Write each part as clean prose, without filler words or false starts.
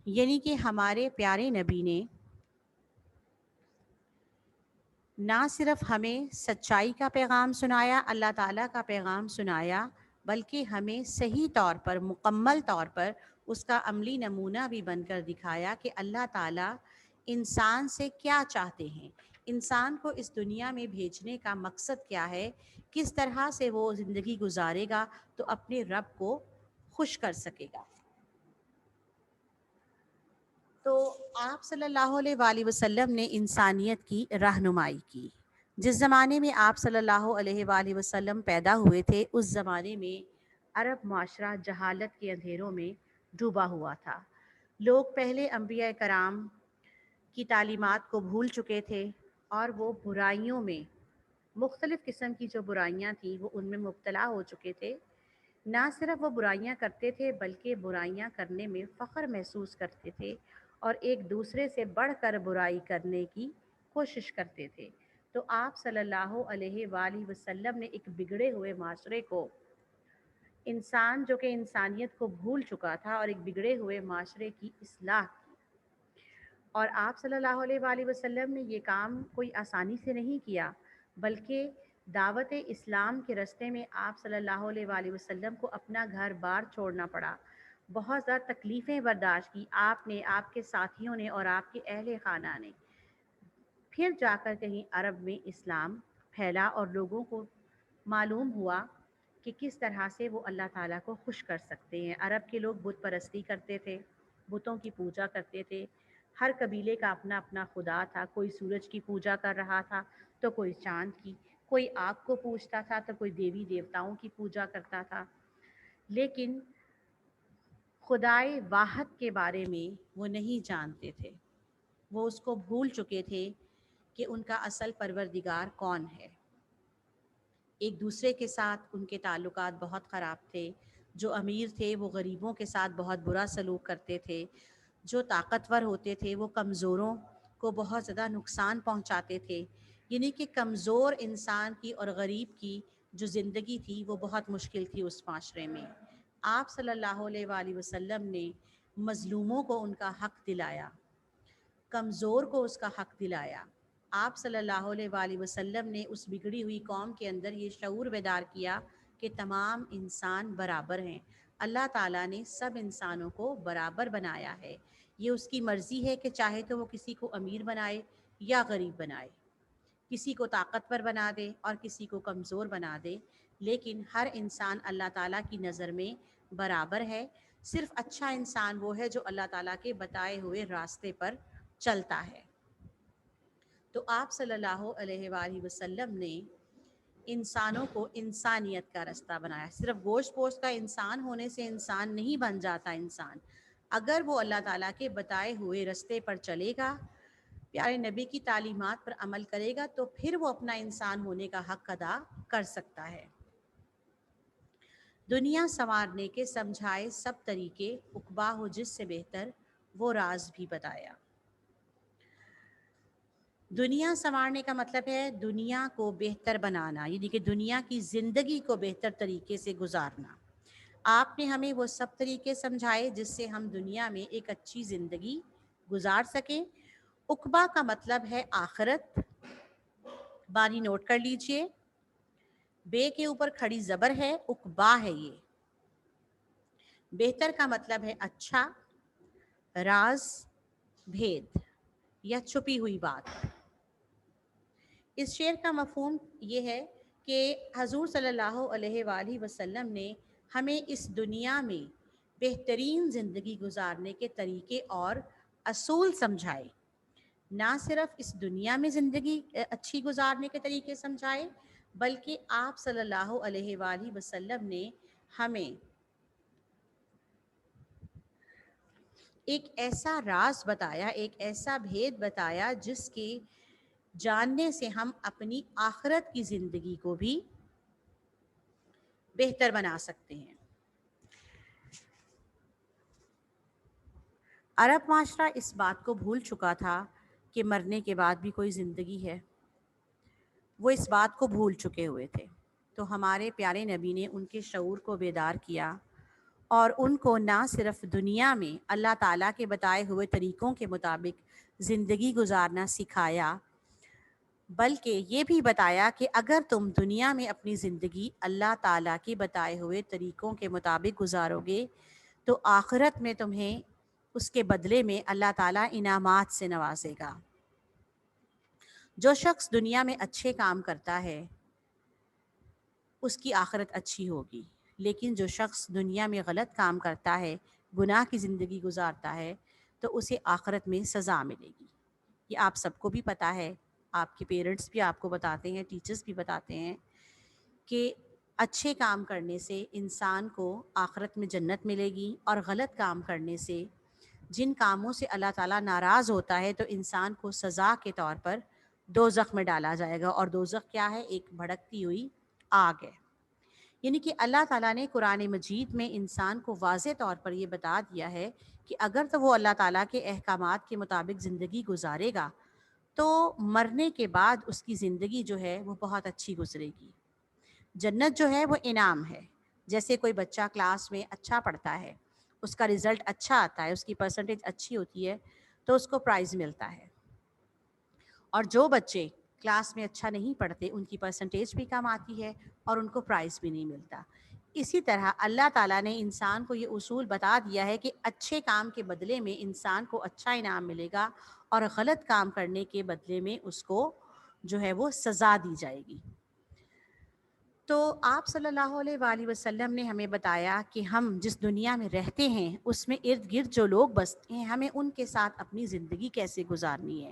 یعنی کہ ہمارے پیارے نبی نے نہ صرف ہمیں سچائی کا پیغام سنایا، اللہ تعالیٰ کا پیغام سنایا، بلکہ ہمیں صحیح طور پر، مکمل طور پر اس کا عملی نمونہ بھی بن کر دکھایا کہ اللہ تعالیٰ انسان سے کیا چاہتے ہیں، انسان کو اس دنیا میں بھیجنے کا مقصد کیا ہے، کس طرح سے وہ زندگی گزارے گا تو اپنے رب کو خوش کر سکے گا۔ تو آپ صلی اللہ علیہ وآلہ وسلم نے انسانیت کی رہنمائی کی۔ جس زمانے میں آپ صلی اللہ علیہ وآلہ وسلم پیدا ہوئے تھے، اس زمانے میں عرب معاشرہ جہالت کے اندھیروں میں ڈوبا ہوا تھا۔ لوگ پہلے انبیاء کرام کی تعلیمات کو بھول چکے تھے اور وہ برائیوں میں، مختلف قسم کی جو برائیاں تھیں وہ ان میں مبتلا ہو چکے تھے۔ نہ صرف وہ برائیاں کرتے تھے بلکہ برائیاں کرنے میں فخر محسوس کرتے تھے اور ایک دوسرے سے بڑھ کر برائی کرنے کی کوشش کرتے تھے۔ تو آپ صلی اللہ علیہ وآلہ وسلم نے ایک بگڑے ہوئے معاشرے کو، انسان جو کہ انسانیت کو بھول چکا تھا، اور ایک بگڑے ہوئے معاشرے کی اصلاح کی۔ اور آپ صلی اللہ علیہ وآلہ وسلم نے یہ کام کوئی آسانی سے نہیں کیا، بلکہ دعوت اسلام کے راستے میں آپ صلی اللہ علیہ وآلہ وسلم کو اپنا گھر بار چھوڑنا پڑا، بہت زیادہ تکلیفیں برداشت کی آپ نے، آپ کے ساتھیوں نے اور آپ کے اہل خانہ نے۔ پھر جا کر کہیں عرب میں اسلام پھیلا اور لوگوں کو معلوم ہوا کہ کس طرح سے وہ اللہ تعالیٰ کو خوش کر سکتے ہیں۔ عرب کے لوگ بت پرستی کرتے تھے، بتوں کی پوجا کرتے تھے، ہر قبیلے کا اپنا اپنا خدا تھا، کوئی سورج کی پوجا کر رہا تھا تو کوئی چاند کی، کوئی آگ کو پوجتا تھا تو کوئی دیوی دیوتاؤں کی پوجا کرتا تھا، لیکن خدائے واحد کے بارے میں وہ نہیں جانتے تھے۔ وہ اس کو بھول چکے تھے کہ ان کا اصل پروردگار کون ہے۔ ایک دوسرے کے ساتھ ان کے تعلقات بہت خراب تھے۔ جو امیر تھے وہ غریبوں کے ساتھ بہت برا سلوک کرتے تھے، جو طاقتور ہوتے تھے وہ کمزوروں کو بہت زیادہ نقصان پہنچاتے تھے۔ یعنی کہ کمزور انسان کی اور غریب کی جو زندگی تھی وہ بہت مشکل تھی اس معاشرے میں۔ آپ صلی اللہ علیہ وآلہ وسلم نے مظلوموں کو ان کا حق دلایا، کمزور کو اس کا حق دلایا۔ آپ صلی اللہ علیہ وآلہ وسلم نے اس بگڑی ہوئی قوم کے اندر یہ شعور بیدار کیا کہ تمام انسان برابر ہیں، اللہ تعالیٰ نے سب انسانوں کو برابر بنایا ہے۔ یہ اس کی مرضی ہے کہ چاہے تو وہ کسی کو امیر بنائے یا غریب بنائے، کسی کو طاقتور بنا دے اور کسی کو کمزور بنا دے، لیکن ہر انسان اللہ تعالیٰ کی نظر میں برابر ہے۔ صرف اچھا انسان وہ ہے جو اللہ تعالیٰ کے بتائے ہوئے راستے پر چلتا ہے۔ تو آپ صلی اللہ علیہ وآلہ وسلم نے انسانوں کو انسانیت کا راستہ بنایا۔ صرف گوشت پوشت کا انسان ہونے سے انسان نہیں بن جاتا انسان، اگر وہ اللہ تعالیٰ کے بتائے ہوئے راستے پر چلے گا، پیارے نبی کی تعلیمات پر عمل کرے گا، تو پھر وہ اپنا انسان ہونے کا حق ادا کر سکتا ہے۔ دنیا سنوارنے کے سمجھائے سب طریقے، عقبا ہو جس سے بہتر وہ راز بھی بتایا۔ دنیا سنوارنے کا مطلب ہے دنیا کو بہتر بنانا، یعنی کہ دنیا کی زندگی کو بہتر طریقے سے گزارنا۔ آپ نے ہمیں وہ سب طریقے سمجھائے جس سے ہم دنیا میں ایک اچھی زندگی گزار سکیں۔ عقبا کا مطلب ہے آخرت، بانی نوٹ کر لیجئے، بے کے اوپر کھڑی زبر ہے، عقبا ہے یہ۔ بہتر کا مطلب ہے اچھا، راز، بھید یا چھپی ہوئی بات۔ اس شعر کا مفہوم یہ ہے کہ حضور صلی اللہ علیہ وآلہ وسلم نے ہمیں اس دنیا میں بہترین زندگی گزارنے کے طریقے اور اصول سمجھائے۔ نہ صرف اس دنیا میں زندگی اچھی گزارنے کے طریقے سمجھائے، بلکہ آپ صلی اللہ علیہ وآلہ وسلم نے ہمیں ایک ایسا راز بتایا، ایک ایسا بھید بتایا جس کے جاننے سے ہم اپنی آخرت کی زندگی کو بھی بہتر بنا سکتے ہیں۔ عرب معاشرہ اس بات کو بھول چکا تھا کہ مرنے کے بعد بھی کوئی زندگی ہے، وہ اس بات کو بھول چکے ہوئے تھے۔ تو ہمارے پیارے نبی نے ان کے شعور کو بیدار کیا اور ان کو نہ صرف دنیا میں اللہ تعالیٰ کے بتائے ہوئے طریقوں کے مطابق زندگی گزارنا سکھایا، بلکہ یہ بھی بتایا کہ اگر تم دنیا میں اپنی زندگی اللہ تعالیٰ کے بتائے ہوئے طریقوں کے مطابق گزارو گے تو آخرت میں تمہیں اس کے بدلے میں اللہ تعالیٰ انعامات سے نوازے گا۔ جو شخص دنیا میں اچھے کام کرتا ہے اس کی آخرت اچھی ہوگی، لیکن جو شخص دنیا میں غلط کام کرتا ہے، گناہ کی زندگی گزارتا ہے، تو اسے آخرت میں سزا ملے گی۔ یہ آپ سب کو بھی پتہ ہے، آپ کے پیرنٹس بھی آپ کو بتاتے ہیں، ٹیچرز بھی بتاتے ہیں کہ اچھے کام کرنے سے انسان کو آخرت میں جنت ملے گی، اور غلط کام کرنے سے، جن کاموں سے اللہ تعالیٰ ناراض ہوتا ہے، تو انسان کو سزا کے طور پر دوزخ میں ڈالا جائے گا۔ اور دوزخ کیا ہے؟ ایک بھڑکتی ہوئی آگ ہے۔ یعنی کہ اللہ تعالیٰ نے قرآن مجید میں انسان کو واضح طور پر یہ بتا دیا ہے کہ اگر تو وہ اللہ تعالیٰ کے احکامات کے مطابق زندگی گزارے گا تو مرنے کے بعد اس کی زندگی جو ہے وہ بہت اچھی گزرے گی۔ جنت جو ہے وہ انعام ہے۔ جیسے کوئی بچہ کلاس میں اچھا پڑھتا ہے، اس کا رزلٹ اچھا آتا ہے، اس کی پرسنٹیج اچھی ہوتی ہے تو اس کو پرائز ملتا ہے، اور جو بچے کلاس میں اچھا نہیں پڑھتے ان کی پرسنٹیج بھی کم آتی ہے اور ان کو پرائز بھی نہیں ملتا۔ اسی طرح اللہ تعالیٰ نے انسان کو یہ اصول بتا دیا ہے کہ اچھے کام کے بدلے میں انسان کو اچھا انعام ملے گا، اور غلط کام کرنے کے بدلے میں اس کو جو ہے وہ سزا دی جائے گی۔ تو آپ صلی اللہ علیہ وآلہ وسلم نے ہمیں بتایا کہ ہم جس دنیا میں رہتے ہیں اس میں ارد گرد جو لوگ بستے ہیں، ہمیں ان کے ساتھ اپنی زندگی کیسے گزارنی ہے،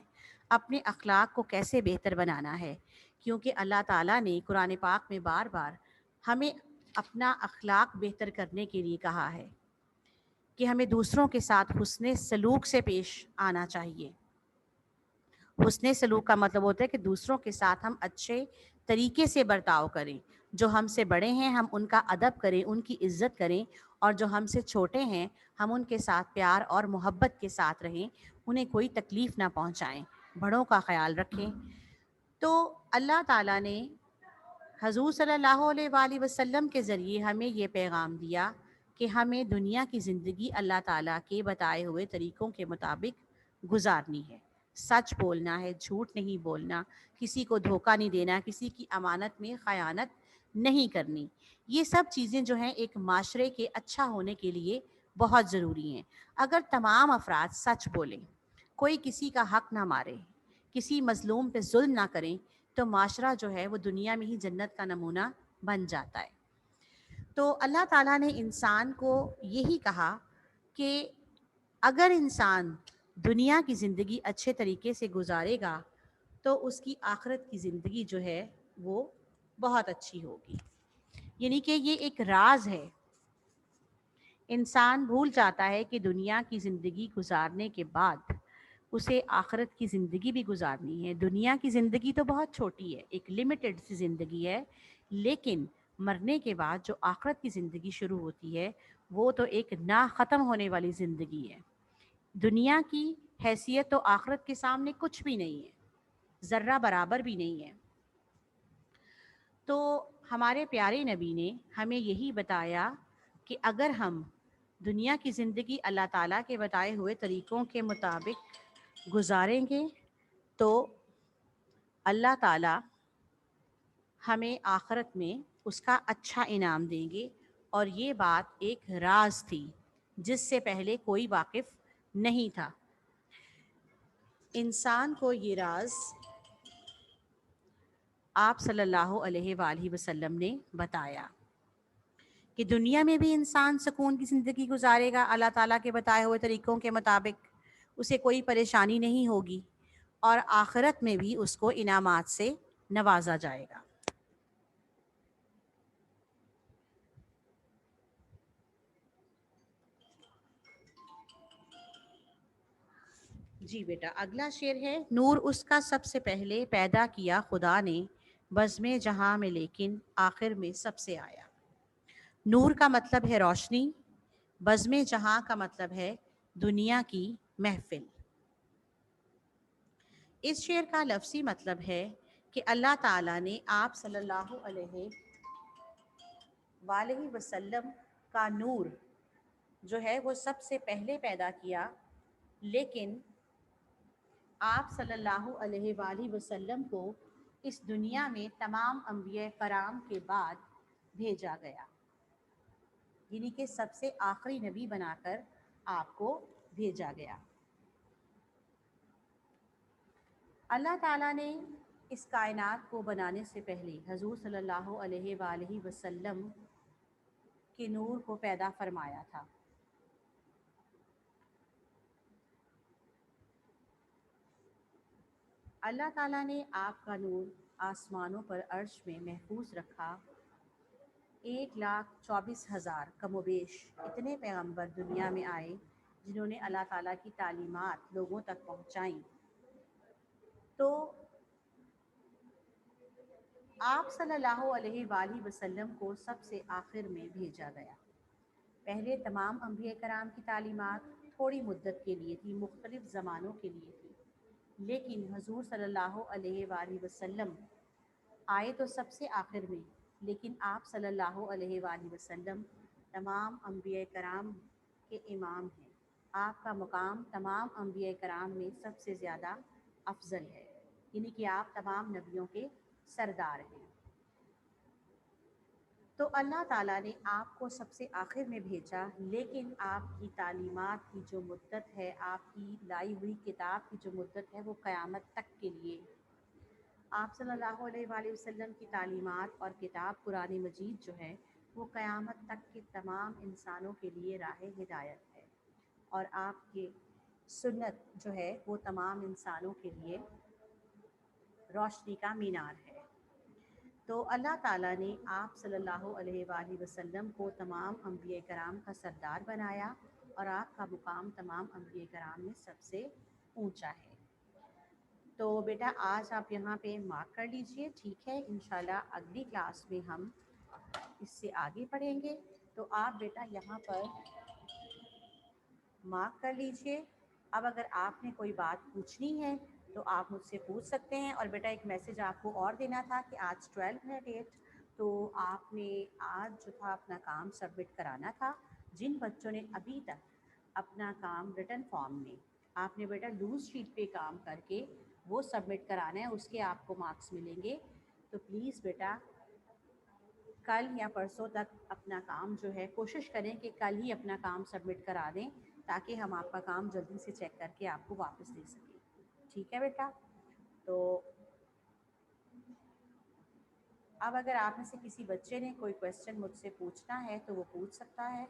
اپنے اخلاق کو کیسے بہتر بنانا ہے، کیونکہ اللہ تعالیٰ نے قرآن پاک میں بار بار ہمیں اپنا اخلاق بہتر کرنے کے لیے کہا ہے کہ ہمیں دوسروں کے ساتھ حسن سلوک سے پیش آنا چاہیے۔ حسن سلوک کا مطلب ہوتا ہے کہ دوسروں کے ساتھ ہم اچھے طریقے سے برتاؤ کریں، جو ہم سے بڑے ہیں ہم ان کا ادب کریں، ان کی عزت کریں، اور جو ہم سے چھوٹے ہیں ہم ان کے ساتھ پیار اور محبت کے ساتھ رہیں، انہیں کوئی تکلیف نہ پہنچائیں، بڑوں کا خیال رکھیں۔ تو اللہ تعالیٰ نے حضور صلی اللہ علیہ وآلہ وسلم کے ذریعے ہمیں یہ پیغام دیا کہ ہمیں دنیا کی زندگی اللہ تعالیٰ کے بتائے ہوئے طریقوں کے مطابق گزارنی ہے۔ سچ بولنا ہے، جھوٹ نہیں بولنا، کسی کو دھوکہ نہیں دینا، کسی کی امانت میں خیانت نہیں کرنی۔ یہ سب چیزیں جو ہیں ایک معاشرے کے اچھا ہونے کے لیے بہت ضروری ہیں۔ اگر تمام افراد سچ بولیں، کوئی کسی کا حق نہ مارے، کسی مظلوم پہ ظلم نہ کریں، تو معاشرہ جو ہے وہ دنیا میں ہی جنت کا نمونہ بن جاتا ہے۔ تو اللہ تعالیٰ نے انسان کو یہی کہا کہ اگر انسان دنیا کی زندگی اچھے طریقے سے گزارے گا تو اس کی آخرت کی زندگی جو ہے وہ بہت اچھی ہوگی۔ یعنی کہ یہ ایک راز ہے۔ انسان بھول جاتا ہے کہ دنیا کی زندگی گزارنے کے بعد اسے آخرت کی زندگی بھی گزارنی ہے۔ دنیا کی زندگی تو بہت چھوٹی ہے، ایک لمیٹڈ سی زندگی ہے، لیکن مرنے کے بعد جو آخرت کی زندگی شروع ہوتی ہے وہ تو ایک نہ ختم ہونے والی زندگی ہے۔ دنیا کی حیثیت تو آخرت کے سامنے کچھ بھی نہیں ہے، ذرہ برابر بھی نہیں ہے۔ تو ہمارے پیارے نبی نے ہمیں یہی بتایا کہ اگر ہم دنیا کی زندگی اللہ تعالیٰ کے بتائے ہوئے طریقوں کے مطابق گزاریں گے تو اللہ تعالیٰ ہمیں آخرت میں اس کا اچھا انعام دیں گے، اور یہ بات ایک راز تھی جس سے پہلے کوئی واقف نہیں تھا۔ انسان کو یہ راز آپ صلی اللہ علیہ وآلہ وسلم نے بتایا کہ دنیا میں بھی انسان سکون کی زندگی گزارے گا اللہ تعالیٰ کے بتائے ہوئے طریقوں کے مطابق، اسے کوئی پریشانی نہیں ہوگی، اور آخرت میں بھی اس کو انعامات سے نوازا جائے گا۔ جی بیٹا، اگلا شعر ہے، نور اس کا سب سے پہلے پیدا کیا خدا نے، بزم جہاں میں لیکن آخر میں سب سے آیا۔ نور کا مطلب ہے روشنی، بزم جہاں کا مطلب ہے دنیا کی محفل۔ اس شعر کا لفظی مطلب ہے کہ اللہ تعالیٰ نے آپ صلی اللہ علیہ وآلہ وسلم کا نور جو ہے وہ سب سے پہلے پیدا کیا، لیکن آپ صلی اللہ علیہ وآلہ وسلم کو اس دنیا میں تمام انبیاء کرام کے بعد بھیجا گیا، یعنی کہ سب سے آخری نبی بنا کر آپ کو بھیجا گیا۔ اللہ تعالیٰ نے اس کائنات کو بنانے سے پہلے حضور صلی اللہ علیہ وآلہ وسلم کے نور کو پیدا فرمایا تھا۔ اللہ تعالیٰ نے آپ کا نور آسمانوں پر عرش میں محفوظ رکھا۔ 1,24,000 کم و بیش اتنے پیغمبر دنیا میں آئے جنہوں نے اللہ تعالیٰ کی تعلیمات لوگوں تک پہنچائیں۔ تو آپ صلی اللہ علیہ وآلہ وسلم کو سب سے آخر میں بھیجا گیا۔ پہلے تمام انبیاء کرام کی تعلیمات تھوڑی مدت کے لیے تھی، مختلف زمانوں کے لیے تھی، لیکن حضور صلی اللہ علیہ وآلہ وسلم آئے تو سب سے آخر میں، لیکن آپ صلی اللہ علیہ وآلہ وسلم تمام انبیاء کرام کے امام ہیں۔ آپ کا مقام تمام انبیاء کرام میں سب سے زیادہ افضل ہے، یعنی کہ آپ تمام نبیوں کے سردار ہیں۔ تو اللہ تعالیٰ نے آپ کو سب سے آخر میں بھیجا، لیکن آپ کی تعلیمات کی جو مدت ہے، آپ کی لائی ہوئی کتاب کی جو مدت ہے، وہ قیامت تک کے لیے۔ آپ صلی اللہ علیہ وآلہ وسلم کی تعلیمات اور کتاب قرآن مجید جو ہے وہ قیامت تک کے تمام انسانوں کے لیے راہ ہدایت ہے، اور آپ کی سنت جو ہے وہ تمام انسانوں کے لیے روشنی کا مینار ہے۔ تو اللہ تعالیٰ نے آپ صلی اللہ علیہ وآلہ وسلم کو تمام انبیاء کرام کا سردار بنایا، اور آپ کا مقام تمام انبیاء کرام میں سب سے اونچا ہے۔ تو بیٹا آج آپ یہاں پہ مارک کر لیجئے، ٹھیک ہے؟ انشاءاللہ اگلی کلاس میں ہم اس سے آگے پڑھیں گے۔ تو آپ بیٹا یہاں پر مارک کر لیجئے۔ اب اگر آپ نے کوئی بات پوچھنی ہے تو آپ مجھ سے پوچھ سکتے ہیں۔ اور بیٹا ایک میسج آپ کو اور دینا تھا کہ آج 12 ہے ڈیٹ، تو آپ نے آج جو تھا اپنا کام سبمٹ کرانا تھا۔ جن بچوں نے ابھی تک اپنا کام ریٹن فارم میں آپ نے بیٹا لوز شیٹ پہ کام کر کے وہ سبمٹ کرانا ہے، اس کے آپ کو مارکس ملیں گے۔ تو پلیز بیٹا کل یا پرسوں تک اپنا کام جو ہے کوشش کریں کہ کل ہی اپنا کام سبمٹ کرا دیں، تاکہ ہم آپ کا کام جلدی سے چیک کر کے آپ کو واپس دے سکیں، ٹھیک ہے بیٹا؟ تو اب اگر آپ میں سے کسی بچے نے کوئی کویسچن مجھ سے پوچھنا ہے تو وہ پوچھ سکتا ہے۔